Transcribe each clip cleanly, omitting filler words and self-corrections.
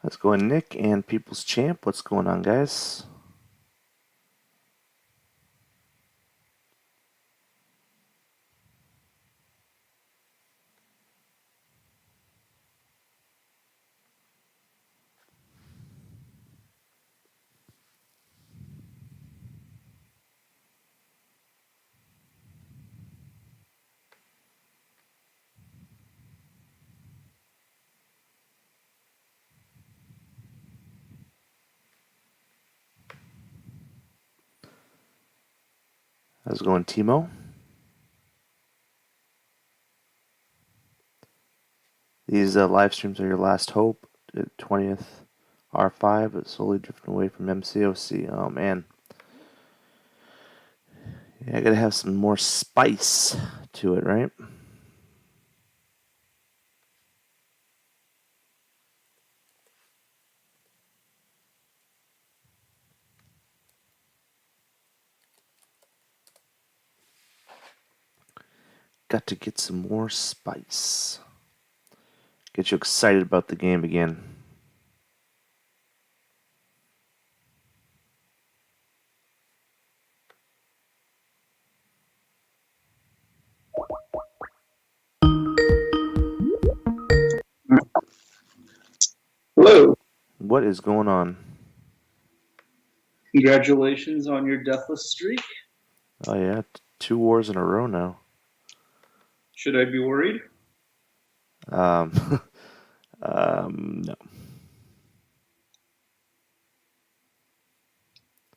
Let's go in Nick and People's Champ. What's going on, guys? How's it going, Timo? These live streams are your last hope. The 20th R5, but slowly drifting away from MCOC. Oh, man. Yeah, I gotta have some more spice to it, right? Got to get some more spice. Get you excited about the game again. Hello. What is going on? Congratulations on your deathless streak. Oh, yeah. 2 wars in a row now. Should I be worried? No.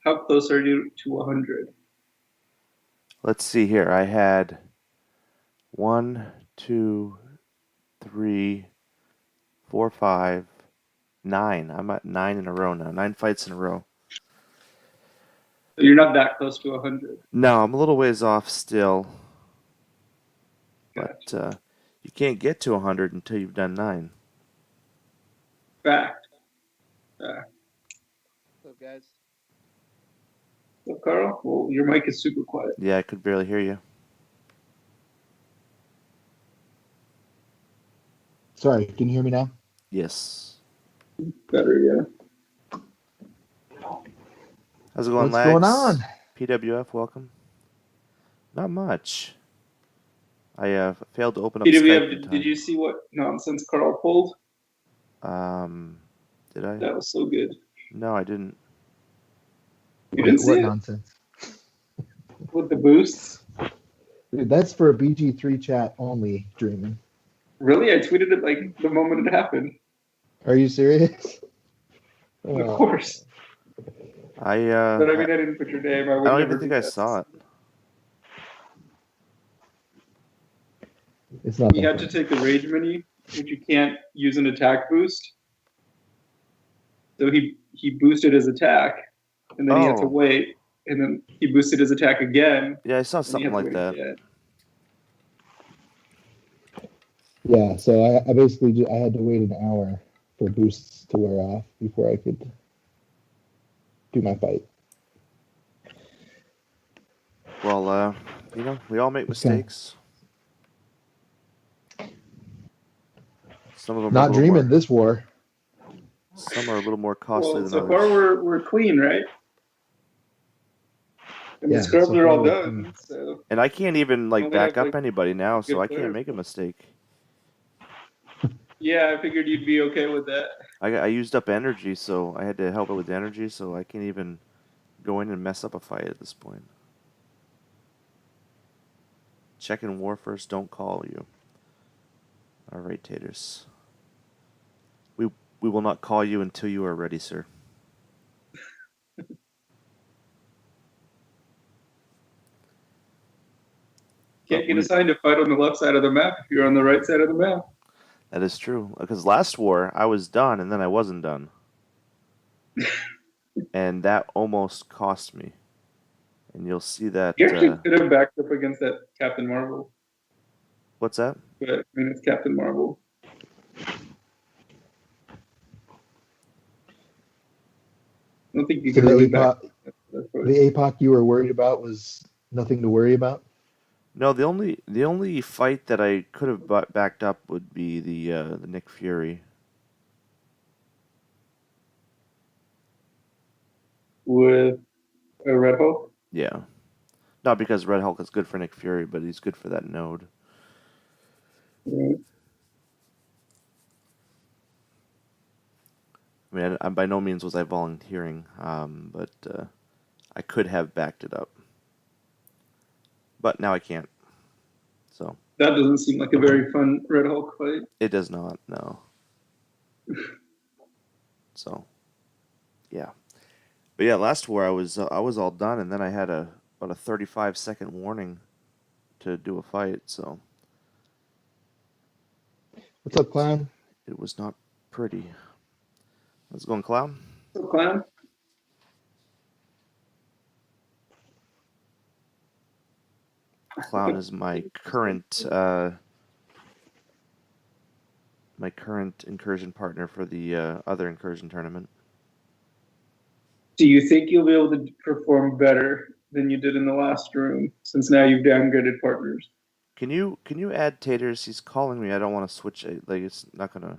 How close are you to 100? Let's see here. I had 1, 2, 3, 4, 5, 9. I'm at 9 in a row now. 9 fights in a row. So you're not that close to 100. No, I'm a little ways off still. Gotcha. But you can't get to 100 until you've done 9. Fact. What's up, guys? So, Carl? Well, your mic is super quiet. Yeah, I could barely hear you. Sorry, can you hear me now? Yes. Better, yeah. How's it going, What's Lags? going on? PWF, welcome. Not much. I failed to open up Skype PWF, in time. did you see what nonsense Carl pulled? Did I? That was so good. No, I didn't. You didn't see What it? nonsense? With the boosts? Dude, that's for a BG3 chat only dreaming. Really? I tweeted it like the moment it happened. Are you serious? Of course. But I mean, I didn't put your name. I don't even think I saw it. It's not. You that had to bad. take the rage menu, which you can't use an attack boost. So he boosted his attack, and then he had to Oh. wait, and then he boosted his attack again. Yeah, I saw and he something had to like wait that. again. Yeah, so I basically I had to wait an hour for boosts to wear off before I could do my fight. Well, we all make It's kinda- mistakes. Some of them are a Not little dreaming more, this war. some are a little more costly Well, than so others. far we're clean, right? And Yeah, the scrubs so are far all we're done. So And I can't even Well, they back have, up anybody now, so good I can't players. make a mistake. yeah, I figured you'd be okay with that. I used up energy, so I had to help it with energy, so I can't even go in and mess up a fight at this point. Checking war first, don't call you. Alright, taters. We will not call you until you are ready, sir. Can't get assigned to fight on the left side of the map if you're on the right side of the map. That is true. Because last war, I was done, and then I wasn't done. And that almost cost me. And you'll see that... You actually could have backed up against that Captain Marvel. What's that? But, I mean, it's Captain Marvel. I don't think you So can really back the APOC you were worried about was nothing to worry about? No, the only fight that I could have backed up would be the Nick Fury. with a Red Hulk. Yeah. Not because Red Hulk is good for Nick Fury, but he's good for that node. Right. I mean, by no means was I volunteering, but I could have backed it up. But now I can't. So That doesn't seem like a very fun Red Hulk fight. it does not, no. So, yeah. But yeah, last war I was all done, and then I had about a 35-second warning to do a fight. So What's up, Clown? it was not pretty. How's it going, Clown? So, Clown? Clown is my current incursion partner for the other incursion tournament. Do you think you'll be able to perform better than you did in the last room, since now you've downgraded partners? Can you add Taters? He's calling me. I don't want to switch. Like, it's not gonna.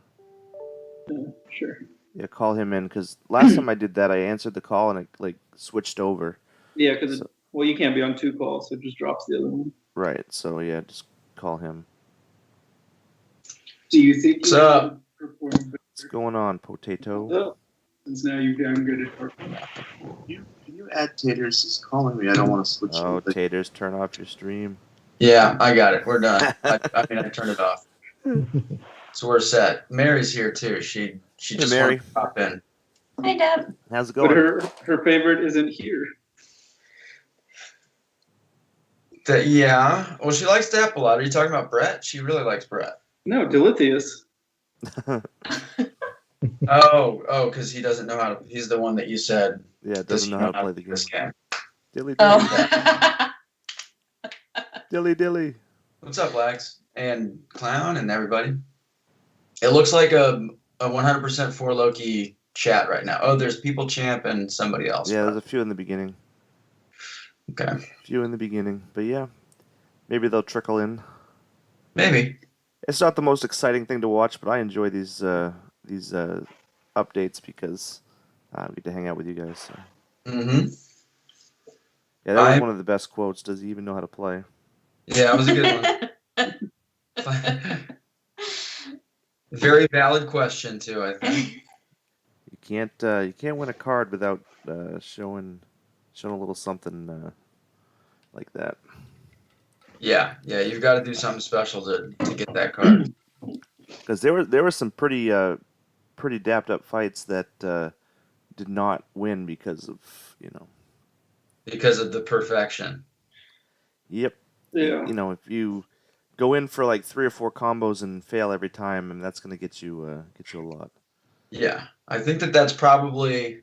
Yeah, sure. Yeah, call him in, because last time I did that, I answered the call and it like switched over. Yeah, because well, you can't be on 2 calls, so it just drops the other one. Right. So yeah, just call him. Do you think What's you'll up? perform What's going on, Potato? better since now you've downgraded partners? Can you add Taters? He's calling me. I don't want to switch. Oh, Taters, turn off your stream. Yeah, I got it. We're done. I turned it off. So we're set. Mary's here too. She just Mary. wanted to pop in. Hi, Deb. How's it But going? her favorite isn't here. Yeah. Well, she likes to apple out. Are you talking about Brett? She really likes Brett. No, Delithius. Oh, because he doesn't know how to. He's the one that you said Yeah, doesn't know how to play the game. this game. Dilly dilly. Oh. Dilly. What's up, Lax and Clown and everybody? It looks like a 100% for Loki chat right now. Oh, there's People Champ and somebody else. Yeah, there's a few in the beginning. Okay. Few in the beginning, but yeah, maybe they'll trickle in. Maybe. It's not the most exciting thing to watch, but I enjoy these updates because I get to hang out with you guys. So. Mm-hmm. Yeah, that was one of the best quotes. Does he even know how to play? Yeah, that was a good one. Very valid question too, I think. You can't win a card without showing a little something like that. Yeah, you've got to do something special to get that card. Because there were some pretty dapped up fights that did not win because of Because of the perfection. Yep. Yeah. If you go in for like 3 or 4 combos and fail every time, and that's going to get you a lot. Yeah, I think that's probably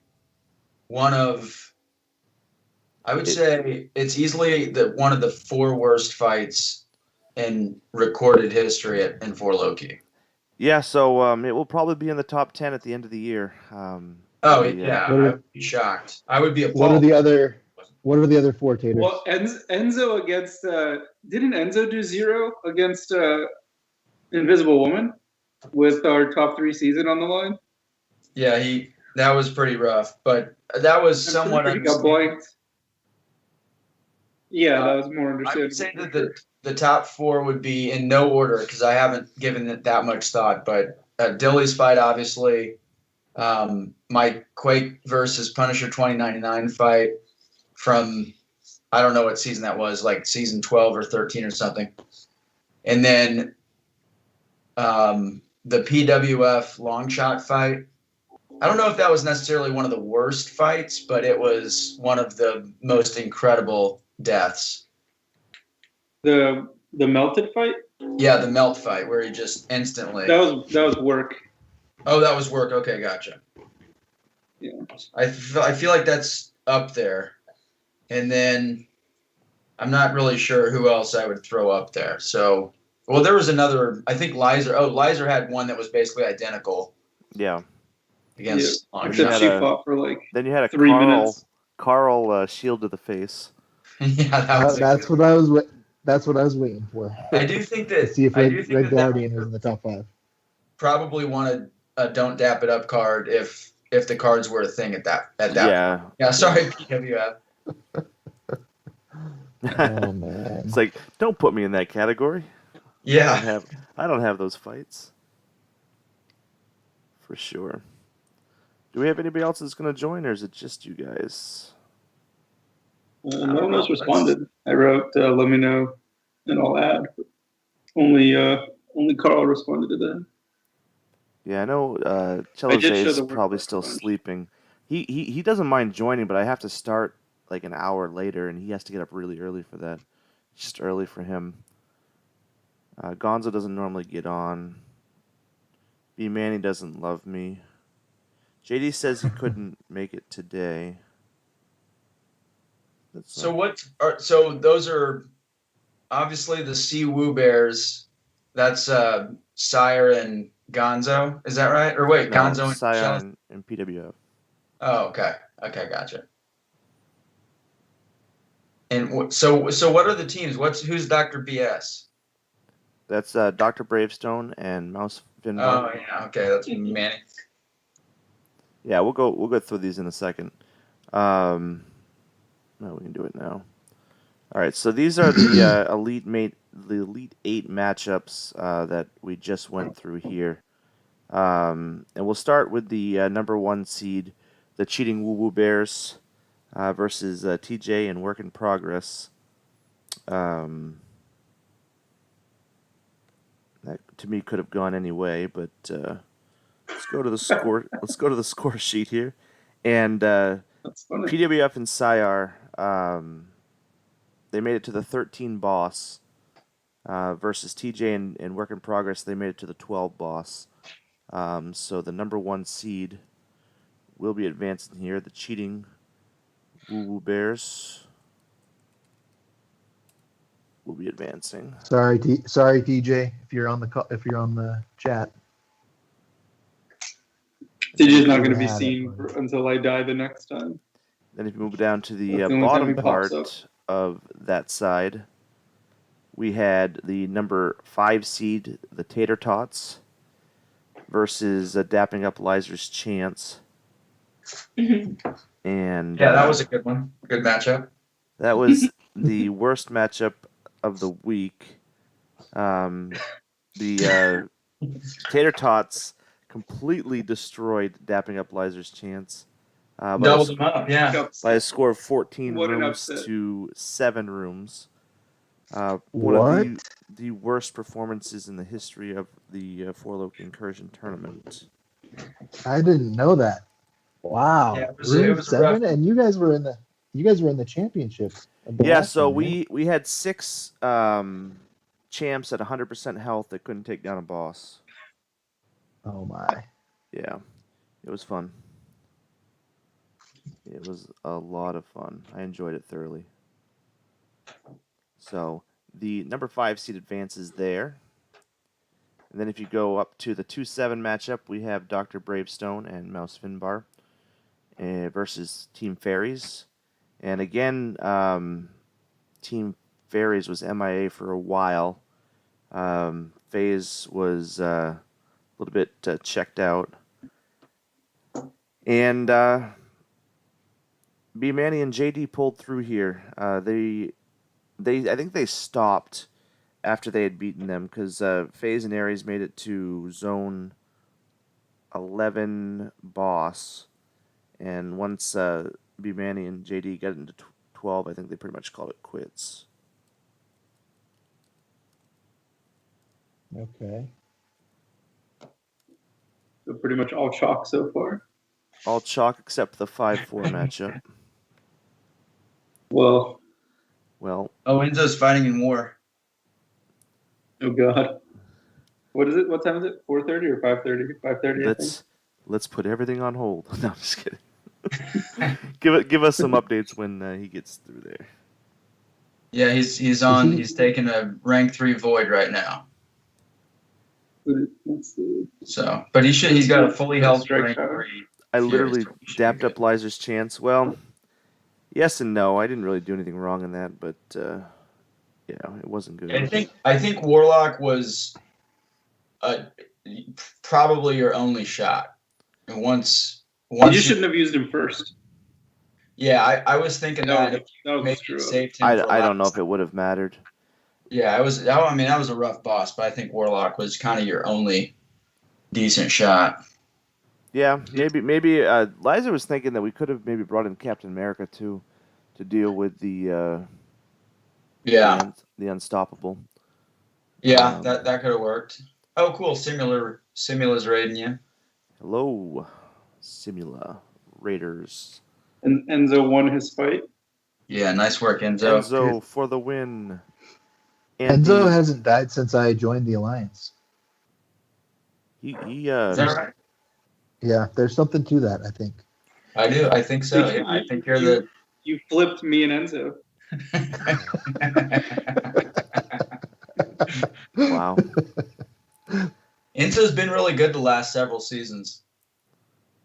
one of. I would say it's easily one of the 4 worst fights in recorded history in For Loki. Yeah, so it will probably be in the top 10 at the end of the year. I What would be shocked. I would be appalled. What are the other 4 taters? Well, Enzo against didn't Enzo do 0 against Invisible Woman with our top 3 season on the line? Yeah, that was pretty rough, but that was somewhat He got blanked. Yeah, that was more I understandable. would say that the top 4 would be in no order because I haven't given it that much thought. But Dilly's fight, obviously, my Quake versus Punisher 2099 fight from I don't know what season that was, like season 12 or 13 or something, and then the PWF long shot fight. I don't know if that was necessarily one of the worst fights, but it was one of the most incredible deaths. The melted fight? Yeah, the melt fight where he just instantly. That was work. Oh, that was work. Okay, gotcha. Yeah. I feel like that's up there, and then I'm not really sure who else I would throw up there. So, well, there was another. I think Lizer. Oh, Lizer had one that was basically identical. Yeah. Against long Except shot. she fought for like Then you had a 3 minutes. Carl shield to the face. Yeah, that was. That's what I was. That's what I was waiting for. I do think To that. see if I do Red think that Guardian was in the top 5. probably wanted a "Don't Dap It Up" card if if the cards were a thing at that Yeah. point. Yeah, sorry, PWF. Oh man. It's like, don't put me in that category. Yeah. I don't have those fights. For sure. Do we have anybody else that's going to join, or is it just you guys? No one else responded. I wrote, let me know, and I'll add. Only Carl responded to that. Yeah, I know I did Chelose show is the work probably book a still bunch. sleeping. He doesn't mind joining, but I have to start like an hour later, and he has to get up really early for that. It's just early for him. Gonzo doesn't normally get on. B Manny doesn't love me. JD says he couldn't make it today. So those are obviously the Siwoo Bears. That's Sire and Gonzo. Is that right? Or wait, no, Gonzo and Scion and PWF. Oh, okay. Okay, gotcha. And so what are the teams? Who's Dr. BS? That's Dr. Bravestone and Mouse Finbar. Oh yeah, okay, that's Manny. Yeah, we'll go through these in a second. No, we can do it now. All right, so these are the Elite 8 matchups that we just went through here. And we'll start with the number 1 seed, the Cheating Woo Woo Bears versus TJ and Work in Progress. That to me could have gone any way, but let's go to the score. Let's go to the score sheet here, and That's funny. PWF and Sire, they made it to the 13 boss versus TJ and Work in Progress. They made it to the 12 boss. So the number 1 seed will be advancing here. The Cheating Woo Woo Bears will be advancing. Sorry, TJ, if you're on the chat. TJ's not going to be Yeah, seen until I die the next time. Then if you move down to the That's the only time bottom he pops up. part of that side, we had the number 5 seed, the Tater Tots, versus Dapping Up Liser's Chance. And Yeah, that was a good one. Good matchup. that was the worst matchup of the week. The Tater Tots completely destroyed Dapping Up Liser's Chance. Doubled them up, yeah. By a score of 14 What an rooms upset. to 7 rooms. One What? of the worst performances in the history of the Four Loc Incursion tournament. I didn't know that. Wow. Yeah, it Room was 7, rough. and you guys were in the championship. Of the Yeah, last so one, right? we had 6 champs at 100% health that couldn't take down a boss. Oh my. Yeah, it was fun. It was a lot of fun. I enjoyed it thoroughly. So the number 5 seed advances there. And then if you go up to the 2-7 matchup, we have Dr. Bravestone and Mouse Finbar versus Team Fairies. And again, Team Fairies was MIA for a while. FaZe was a little bit checked out. And B Manny and JD pulled through here. I think they stopped after they had beaten them because FaZe and Aries made it to Zone 11 boss, and once B Manny and JD got into 12, I think they pretty much called it quits. Okay. So pretty much all chalk so far. All chalk except the 5-4 matchup. Well, Well, Oh, Enzo's fighting in war. oh god. What is it? What time is it? 4:30 or 5:30? 5:30, I think. let's put everything on hold. No, I'm just kidding. Give us some updates when he gets through there. Yeah, he's on. He's taking a rank 3 void right now. Let's see. So, but he's got a fully healthy Strike rank shot. 3. I Furious, literally so he should be dapped good. up Liser's Chance. Well, yes and no. I didn't really do anything wrong in that, but yeah, it wasn't good. I think Warlock was probably your only shot. And once You once just shouldn't have used him first. yeah, I was thinking that if That was maybe true. saved him for I don't know last. if it would have mattered. Yeah, I mean, that was a rough boss, but I think Warlock was kind of your only decent shot. Yeah, maybe Liza was thinking that we could have maybe brought in Captain America too, to deal with the Yeah, the unstoppable. yeah, that could have worked. Oh, cool. Simula's raiding you. Hello, Simula Raiders. And Enzo won his fight. Yeah, nice work, Enzo. Enzo for the win. And Enzo hasn't died since I joined the alliance. he Is that right? Yeah, there's something to that, I think. I do. I think so. Yeah, I think you're the. You flipped me and Enzo. wow. Enzo's been really good the last several seasons.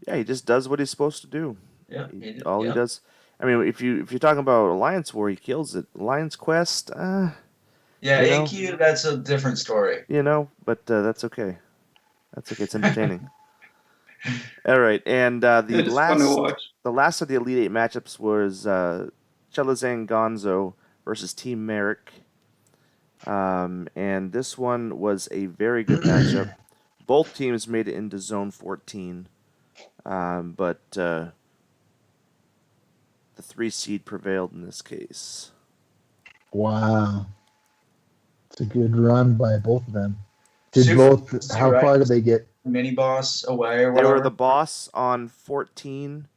Yeah, he just does what he's supposed to do. Yeah, He does. I mean, if you're talking about Alliance War, he kills it. Alliance Quest, Yeah, you know? AQ, that's a different story. But that's okay. That's okay. It's entertaining. All right, and It's fun to watch. the last of the Elite Eight matchups was Chelazang Gonzo versus Team Merrick. And this one was a very good matchup. Both teams made it into Zone 14, but the 3 seed prevailed in this case. Wow. It's a good run by both of them. How right? far did they get? Mini boss away or They whatever. were the boss on 14,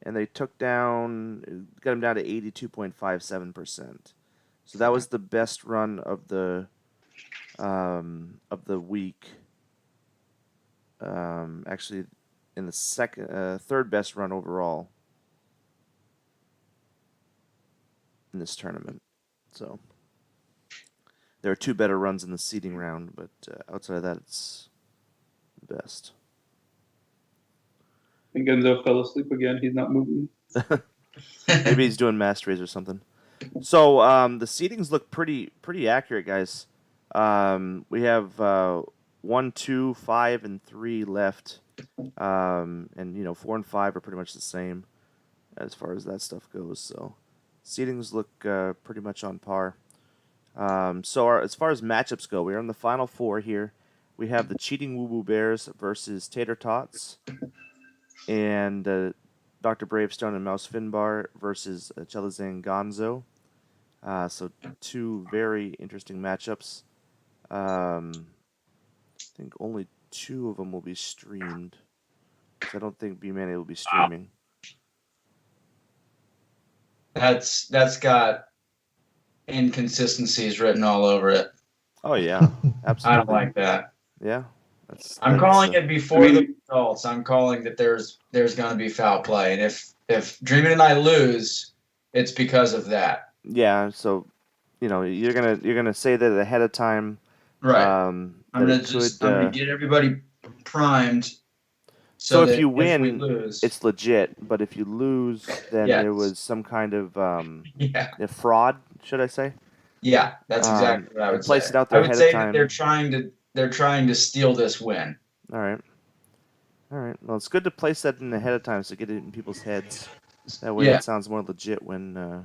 and they got him down to 82.57%. So that was the best run of the week. Actually, in the third best run overall in this tournament. So there are 2 better runs in the seeding round, but outside of that, it's the best. I think Enzo fell asleep again. He's not moving. Maybe he's doing masteries or something. So the seedings look pretty accurate, guys. We have 1, 2, 5, and 3 left, and 4 and 5 are pretty much the same as far as that stuff goes. So seedings look pretty much on par. So as far as matchups go, we are in the final 4 here. We have the Cheating Woo Woo Bears versus Tater Tots, and Dr. Bravestone and Mouse Finbar versus Chelazang Gonzo. So 2 very interesting matchups. I think only 2 of them will be streamed. I don't think B-Mania will be streaming. That's got inconsistencies written all over it. Oh yeah, absolutely. I don't like that. Yeah, I'm calling it before the results. I'm calling that there's going to be foul play, and if Dreamin' and I lose, it's because of that. Yeah, so you're gonna say that ahead of time, right? I'm gonna get everybody primed. So if you win, we lose, it's legit. But if you lose, then there was some kind of fraud, should I say? Yeah, that's exactly what I would say. Place it out there I would say that they're trying to steal this win. All right. Well, it's good to place that in ahead of time so get it in people's heads. That way, it sounds more legit when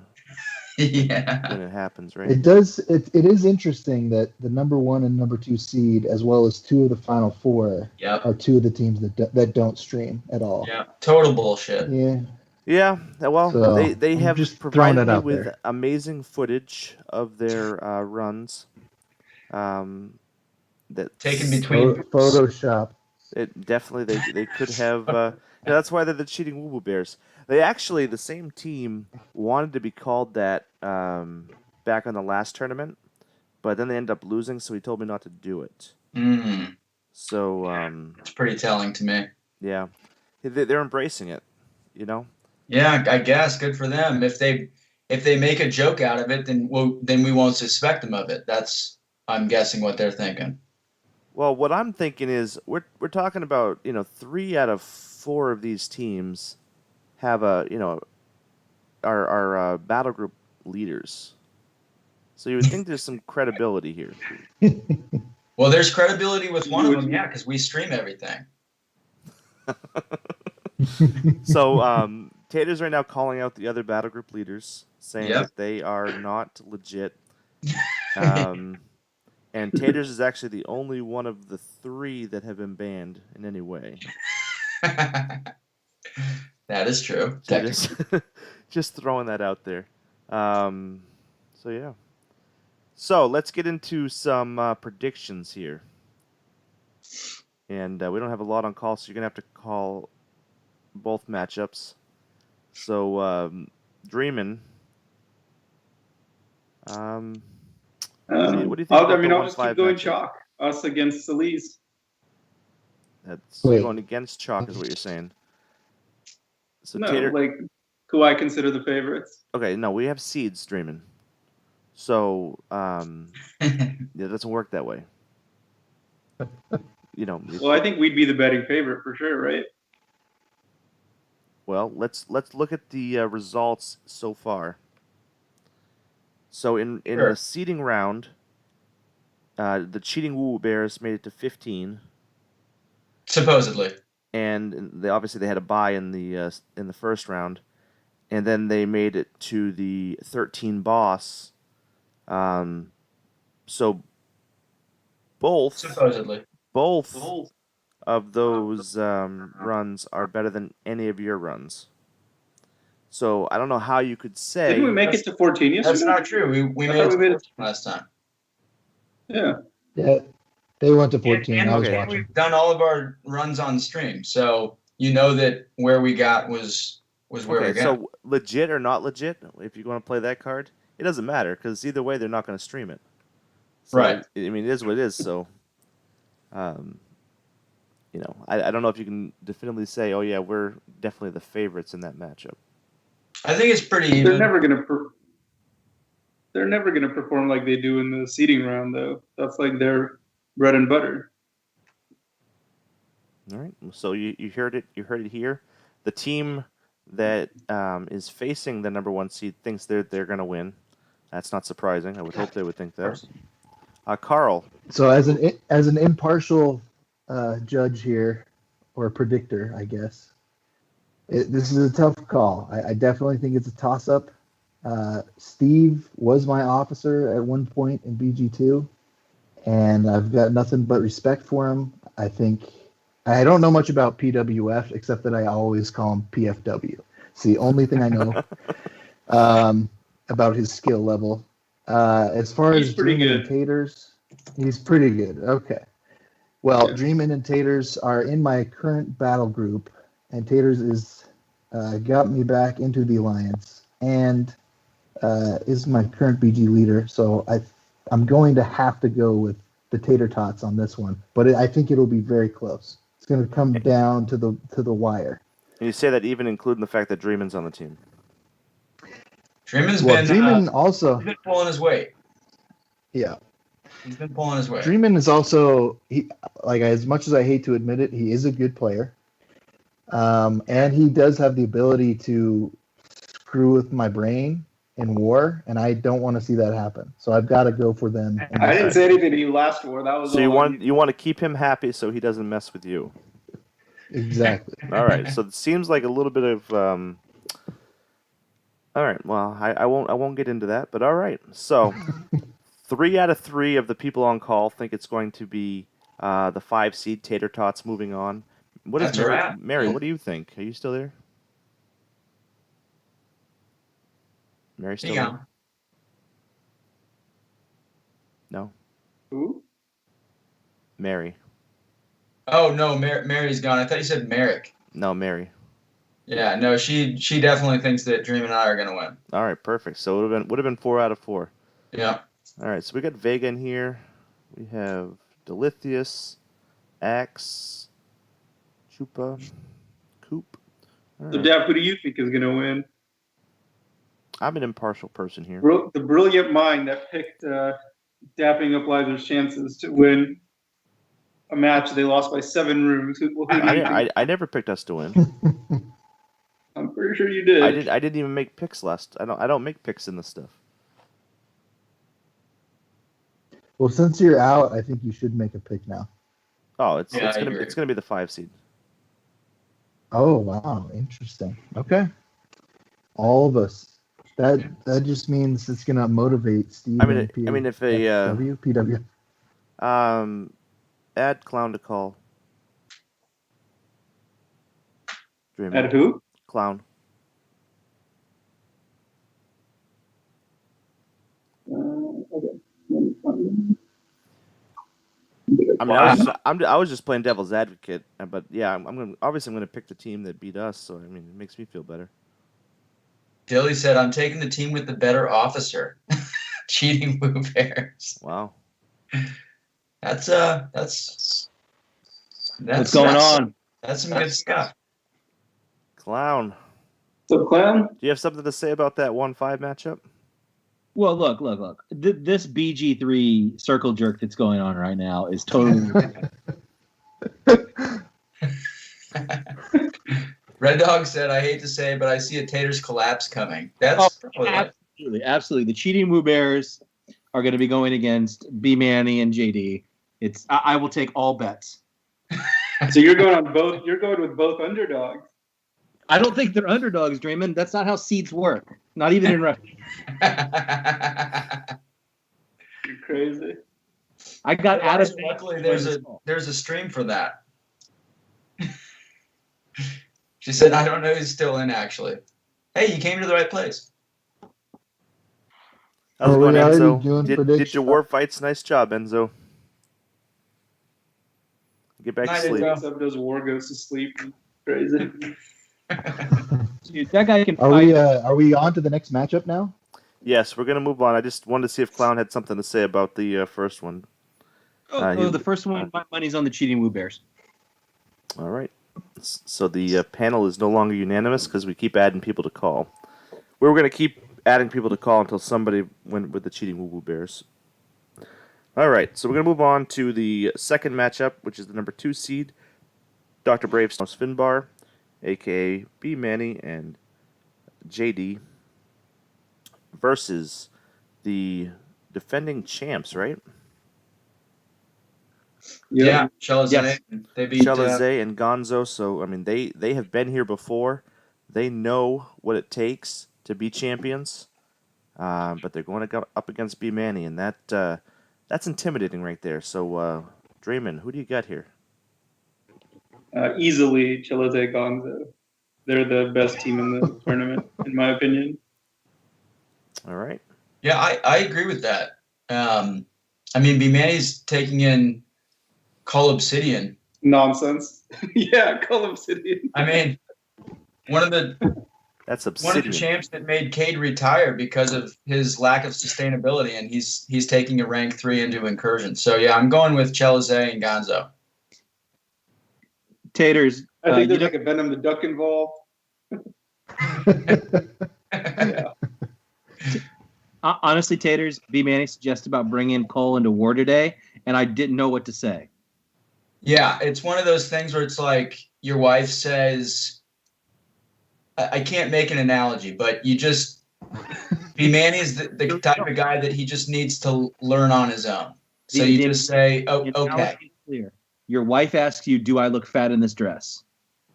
when it happens, right? It does. It is interesting that the number 1 and number 2 seed, as well as 2 of the final 4, are 2 of the teams that don't stream at all. Yeah, total bullshit. Yeah. Yeah, well, so, they have just provided me with amazing footage of their runs. That taken between Photoshop. It definitely they could have. That's why they're the Cheating Woo Woo Bears. They actually, the same team wanted to be called that back on the last tournament, but then they ended up losing, so he told me not to do it. So it's pretty telling to me. Yeah, they're embracing it, Yeah, I guess good for them. If they make a joke out of it, then we won't suspect them of it. That's, I'm guessing, what they're thinking. Well, what I'm thinking is we're talking about 3 out of 4 of these teams have our battle group leaders. So you would think there's some credibility here. Well, there's credibility with one of them, yeah, because we stream everything. So Taters right now calling out the other battle group leaders, saying Yep. that they are not legit. And Taters is actually the only one of the 3 that have been banned in any way. That is true. So Technically. just throwing that out there. So yeah. So let's get into some predictions here. And we don't have a lot on call, so you're gonna have to call both matchups. So Dreamin'. What do you think about the I'll just 1-5 keep going matchup? chalk. Us against Celise. That's Wait. going against chalk, is what you're saying. So No, Tater. like who I consider the favorites. Okay, no, we have seeds Dreamin'. So it doesn't work that way. Well, I think we'd be the betting favorite for sure, right? Well, let's look at the results so far. So in Sure. the seeding round, the cheating Woo Bears made it to 15, Supposedly. and they obviously had a bye in the first round, and then they made it to the 13 boss. So both Supposedly. of those runs are better than any of your runs. So I don't know how you could say. Didn't we make it to 14 yesterday? That's not true. We I made thought it to we made it- 14 last time. Yeah. Yeah, they went to 14. And I was okay. watching. we've done all of our runs on stream, so you know that where we got was where we Okay, got. so legit or not legit, if you want to play that card, it doesn't matter because either way they're not going to stream it. So, Right. I mean, it is what it is. So, I don't know if you can definitively say, oh yeah, we're definitely the favorites in that matchup. I think it's pretty even. They're never gonna perform like they do in the seeding round, though. That's like their bread and butter. All right. So you heard it. You heard it here. The team that is facing the number 1 seed thinks they're going to win. That's not surprising. I would hope they would think that. Carl. So as an impartial judge here, or predictor, I guess, this is a tough call. I definitely think it's a toss-up. Steve was my officer at one point in BG2, and I've got nothing but respect for him. I think I don't know much about PWF except that I always call him PFW. It's the only thing I know about his skill level. As far He's as pretty Dreamin' good. and Taters, he's pretty good. Okay. Well, Yeah. Dreamin' and Taters are in my current battle group, and Taters is got me back into the alliance and is my current BG leader. So I'm going to have to go with the Tater Tots on this one, but I think it'll be very close. It's going to come down to the wire. And you say that even including the fact that Dreamin's on the team. Dreamin's Well, been Dreamin' also, he's been pulling his weight. yeah. He's been pulling his weight. Dreamin' is also like, as much as I hate to admit it, he is a good player, and he does have the ability to screw with my brain in war, and I don't want to see that happen. So I've got to go for them. I didn't say anything to you last war. That was So you all want to keep him happy so he doesn't mess with you. Exactly. All right. So it seems like a little bit of. All right. Well, I won't get into that, but all right. So 3 out of 3 of the people on call think it's going to be the 5 seed Tater Tots moving on. What is That's a Mary? wrap. Mary, what do you think? Are you still there? Mary still Yeah. there? No, Who? Mary. Oh no, Mary's gone. I thought you said Merrick. No, Mary. Yeah, no, she definitely thinks that Dream and I are gonna win. All right, perfect. So it would have been 4 out of 4. Yeah. All right, so we got Vega in here. We have Delithius, Axe, Chupa, Coop. All So, right. Dap, who do you think is going to win? I'm an impartial person here. The brilliant mind that picked dapping up Liza's chances to win a match they lost by 7 rooms. Who do you think? I never picked us to win. I'm pretty sure you did. I didn't even make picks last. I don't make picks in this stuff. Well, since you're out, I think you should make a pick now. Oh, Yeah, I it's agree. gonna be the 5 seed. Oh wow, interesting. Okay, all of us. That just means it's gonna motivate Steve I mean, and I mean, if a PW. add clown to call. Dreaming At who? clown. Okay. I mean, I was just playing devil's advocate, but yeah, I'm gonna pick the team that beat us. So I mean, it makes me feel better. Dilly said, "I'm taking the team with the better officer." Cheating Woo Bears. Wow. That's What's going on? That's some good stuff. Clown. So, Clown? Do you have something to say about that 1-5 matchup? Well, look. This BG3 circle jerk that's going on right now is totally. Red Dog said, "I hate to say it, but I see a Taters collapse coming." That's probably Absolutely. The Cheating Woo Bears are going to be going against B Manny and JD. I will take all bets. So you're going on both. You're going with both underdogs. I don't think they're underdogs, Draymond. That's not how seeds work. Not even in Russia. You're crazy. I got out of. Luckily, there's a stream for that. She said, "I don't know who's still in, actually." Hey, you came to the right place. How's it Are we going, already Enzo? doing Did your predictions? war fights? Nice job, Enzo. Get back to Nice, sleep. Enzo. Except does war goes to sleep. Crazy. Dude, that guy can Are fight. we on to the next matchup now? Yes, we're gonna move on. I just wanted to see if Clown had something to say about the first one. The first one, my money's on the Cheating Woo Bears. All right. So the panel is no longer unanimous because we keep adding people to call. We were gonna keep adding people to call until somebody went with the Cheating Woo Woo Bears. All right, so we're gonna move on to the second matchup, which is the number 2 seed, Dr. Brave Finbar, aka B Manny and JD, versus the defending champs, right? Yeah, Chelazé. Yes. They beat Chelazé and Gonzo. So I mean, they have been here before. They know what it takes to be champions, but they're going to go up against B Manny, and that's intimidating right there. So, Draymond, who do you got here? Easily, Chelazé Gonzo. They're the best team in the tournament, in my opinion. All right. Yeah, I agree with that. I mean, B-Manny's taking in Call Obsidian. Nonsense. Yeah, Call Obsidian. I mean, one of the Obsidian. champs that made Cade retire because of his lack of sustainability, and he's taking a rank 3 into Incursion. So yeah, I'm going with Chelazé and Gonzo. Taters. I think there's like a Venom the Duck involved. Yeah. Honestly, Taters, B Manny suggested about bringing Cole into war today, and I didn't know what to say. Yeah, it's one of those things where it's like your wife says, I can't make an analogy, but you just, B Manny is the type of guy that he just needs to learn on his own. So you just say, oh, okay. Clear. Your wife asks you, do I look fat in this dress?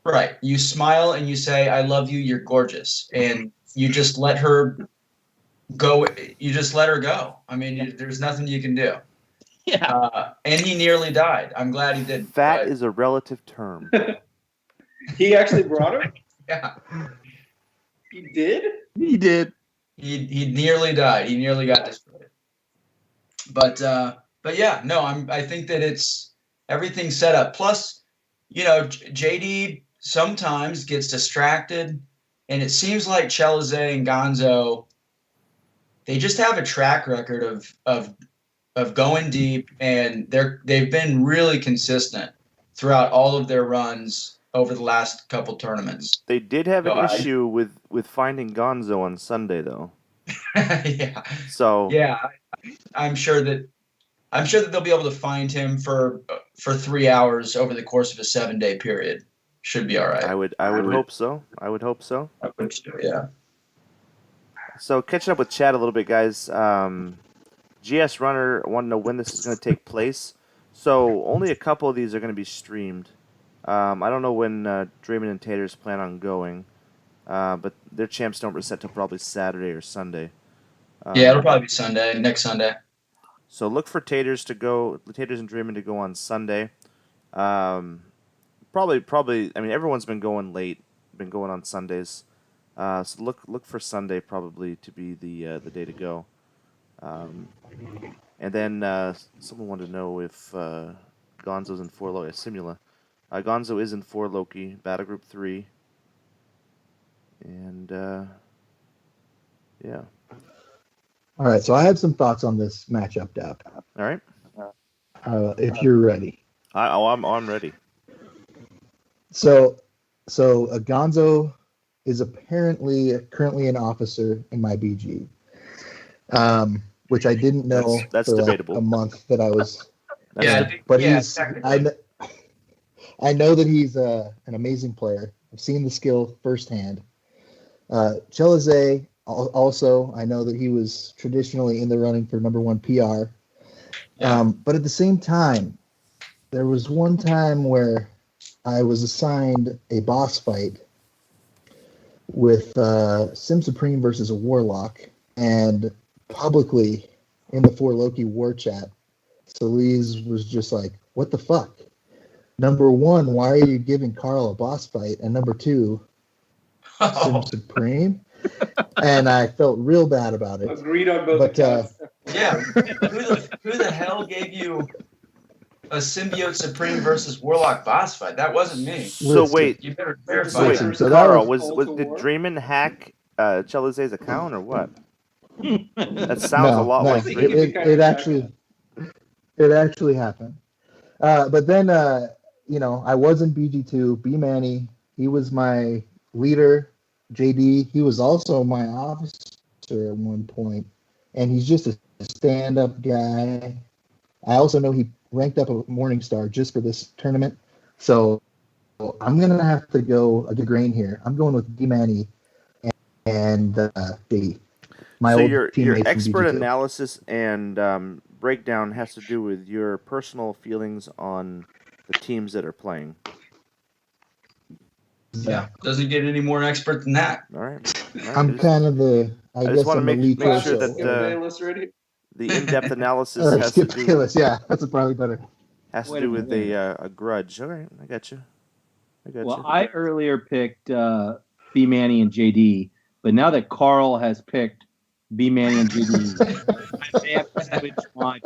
Right. You smile and you say, I love you, you're gorgeous. And you just let her go. You just let her go. I mean, there's nothing you can do. Yeah. And he nearly died. I'm glad he didn't. Fat is a relative term. He actually brought her? Yeah. He did? He did. He nearly died. He nearly got destroyed. But yeah, no, I think that it's everything set up. Plus, you know, JD sometimes gets distracted, and it seems like Chelazé and Gonzo, they just have a track record of going deep, and they've been really consistent throughout all of their runs over the last couple tournaments. They did have an issue with finding Gonzo on Sunday, though. Yeah. So yeah, I'm sure that they'll be able to find him for 3 hours over the course of a 7-day period. Should be all right. I would hope so. I would hope so. I would too, yeah. So catching up with Chad a little bit, guys. GS Runner wanted to know when this is going to take place. So only a couple of these are going to be streamed. I don't know when Draymond and Taters plan on going, but their champs don't reset till probably Saturday or Sunday. Yeah, it'll probably be Sunday, next Sunday. So look for Taters and Draymond to go on Sunday. Probably. I mean, everyone's been going late, been going on Sundays. So look for Sunday probably to be the day to go. And then someone wanted to know if Gonzo's in 4 Loki. Simula. Gonzo is in 4 Loki, Battle Group 3. And yeah. All right, so I have some thoughts on this matchup, Dap. All right. If you're ready. I'm ready. So Gonzo is apparently currently an officer in my BG, which I didn't know That's for debatable. like a month that I was. That's But yeah, he's technically. I know that he's an amazing player. I've seen the skill firsthand. Chelize also, I know that he was traditionally in the running for #1 PR. Yeah. But at the same time, there was one time where I was assigned a boss fight with Sim Supreme versus a Warlock, and publicly in the 4 Loki war chat, Solis was just like, "What the fuck? #1, why are you giving Carl a boss fight? And #2, Sim Supreme?" And I felt real bad about it. Agreed on both But, accounts. Yeah. Who the hell gave you a Symbiote Supreme versus Warlock boss fight? That wasn't me. So Listen. wait, You better So clarify Listen, that. so that Carl, was- did Draymond hack Chelize's account or what? That sounds a No, lot no, like it- Draymond. kind of it actually happened. But then, I was in BG2. B Manny, he was my leader. JD, he was also my officer at one point, and he's just a stand-up guy. I also know he ranked up a Morningstar just for this tournament, so I'm gonna have to go a good grain here. I'm going with B Manny and JD. My So old your teammates from expert BG2. analysis and breakdown has to do with your personal feelings on the teams that are playing. Yeah. Doesn't get any more expert than that. All right. I'm kind of the. I just guess wanna I'm make the lead sure coach, that, Skip Bayless ready? the in-depth analysis or has to Skip do Bayless. Yeah, that's probably better. Wait a minute, with wait a grudge. All right, I got you. Well, I earlier picked B Manny and JD, but now that Carl has picked B Manny and JD, I may have to switch mine.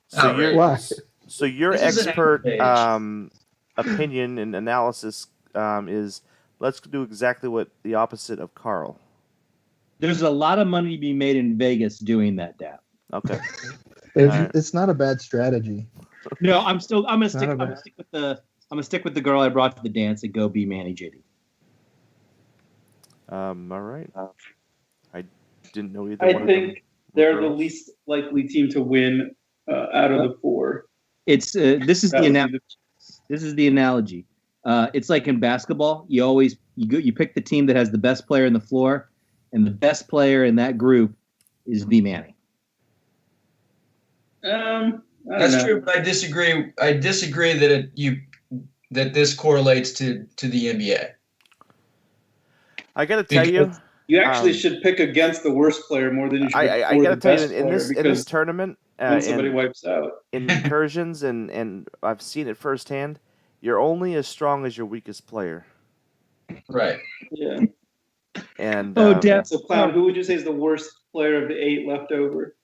So Outrageous. Why? So your This is an expert outrage. opinion and analysis is let's do exactly what the opposite of Carl. There's a lot of money to be made in Vegas doing that, Dap. Okay. It's not a bad strategy. No, I'm gonna stick. Not I'm a gonna stick with the girl I brought to the dance and go B Manny JD. All right. I didn't know either I one of them. think they're the girls. least likely team to win out of the 4. It's this is That the would be analogy. This is the analogy. It's like in basketball. You pick the team that has the best player in the floor, and the best player in that group is B Manny. I don't That's know. true, but I disagree. I disagree that this correlates to the NBA. I got to tell you, You actually should pick against the worst player more than you should pick I for got to the tell you best in player this because tournament then somebody wipes out. in incursions and I've seen it firsthand. You're only as strong as your weakest player. Right. Yeah. And Dap. So, Clown, who would you say is the worst player of the 8 left over?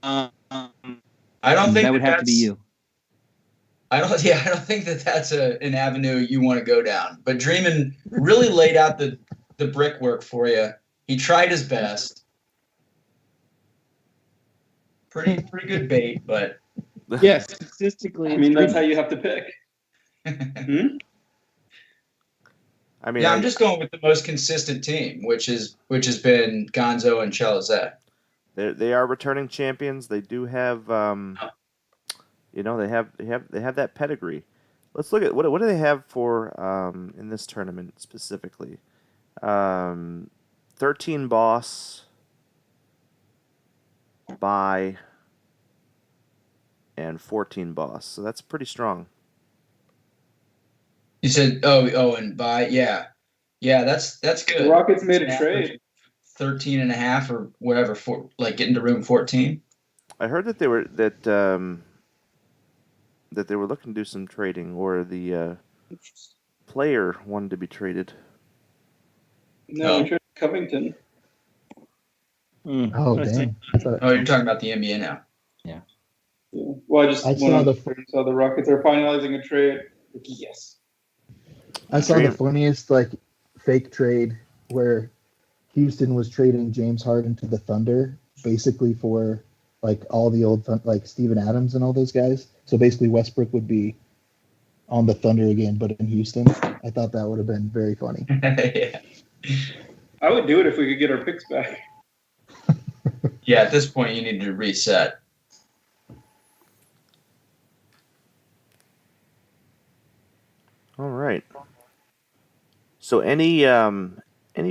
I don't think that would have to be that's- you. I don't think that's an avenue you want to go down. But Dreamin really laid out the brickwork for you. He tried his best. Pretty good bait, but Yes, statistically. I mean, that's how you have to pick. Hmm? I mean, yeah, I'm just going with the most consistent team, which has been Gonzo and Chelize. they are returning champions. They do have they have that pedigree. Let's look at what do they have for in this tournament specifically. 13 boss by and 14 boss. So that's pretty strong. You said and buy, yeah, that's good. The Rockets made It's a an trade. average of 13 and a half or whatever for like getting to room 14. I heard that they were that they were looking to do some trading, or the player wanted to be traded. No, we traded Covington. Oh, dang. I thought- Oh, you're talking about the NBA now. Yeah. Well, I just I went saw on the- Twitter and saw the Rockets are finalizing a trade. Like, yes. I saw the Dream. funniest fake trade where Houston was trading James Harden to the Thunder, basically for all the old Steven Adams and all those guys. So basically Westbrook would be on the Thunder again, but in Houston. I thought that would have been very funny. Yeah. I would do it if we could get our picks back. Yeah, at this point you need to reset. All right. So any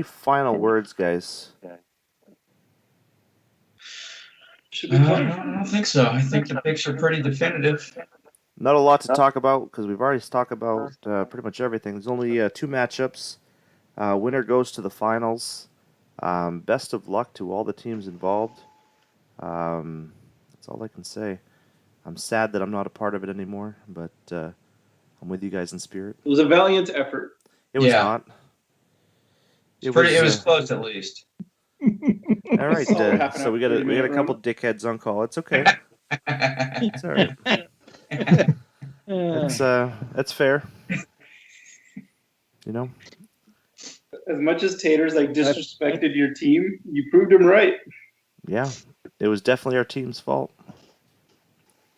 final words, guys? Should be I fun. don't think so. I think the picks are pretty definitive. Not a lot to talk about because we've already talked about pretty much everything. There's only 2 matchups. Winner goes to the finals. Best of luck to all the teams involved. That's all I can say. I'm sad that I'm not a part of it anymore, but I'm with you guys in spirit. It was a valiant effort. It was Yeah. not. It was close at least. All right. It's all happened So we got after the a couple dickheads on call. It's okay. It's all right. That's fair. You know. As much as Taters disrespected your team, you proved him right. Yeah. It was definitely our team's fault.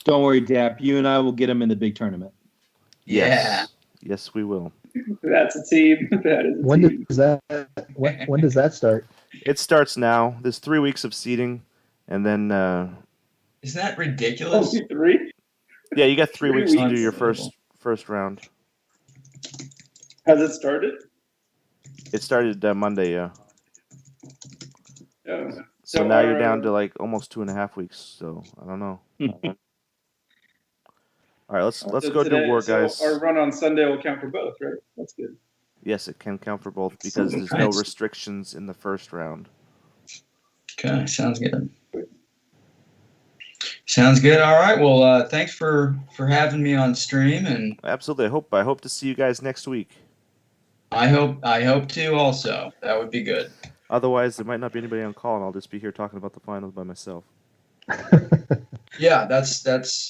Don't worry, Dap. You and I will get them in the big tournament. Yeah. Yes, we will. That's a team. That is a When team. does that start? It starts now. There's 3 weeks of seeding, and then Isn't that ridiculous? Only 3? yeah, you got 3 3 weeks to do weeks. your first round. Has it started? It started Monday, yeah. Yeah. So now you're down to almost 2.5 weeks. So I don't know. All right, let's go to war, guys. So our run on Sunday will count for both, right? That's good. Yes, it can count for both because there's no restrictions in the first round. Okay, sounds good. Sounds good. All right. Well, thanks for having me on stream, and Absolutely. I hope to see you guys next week. I hope to also. That would be good. Otherwise, there might not be anybody on call, and I'll just be here talking about the finals by myself. Yeah, that's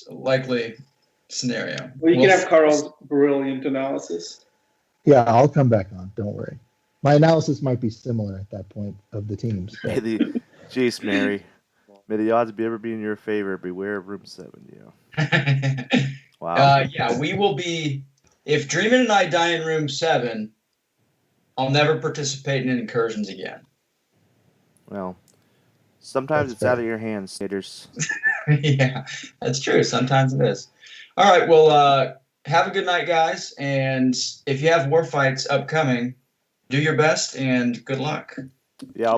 a likely scenario. Well, you can have Carl's brilliant analysis. Yeah, I'll come back on. Don't worry. My analysis might be similar at that point of the teams. but- Jeez, Mary. May the odds be ever be in your favor. Beware of room 7. Yeah. Wow. Yeah, we will be. If Dreamin' and I die in room 7, I'll never participate in incursions again. Well, sometimes That's it's out fair. of your hands, Staters. Yeah, that's true. Sometimes it is. All right. Well, have a good night, guys. And if you have war fights upcoming, do your best and good luck. Yeah, I'll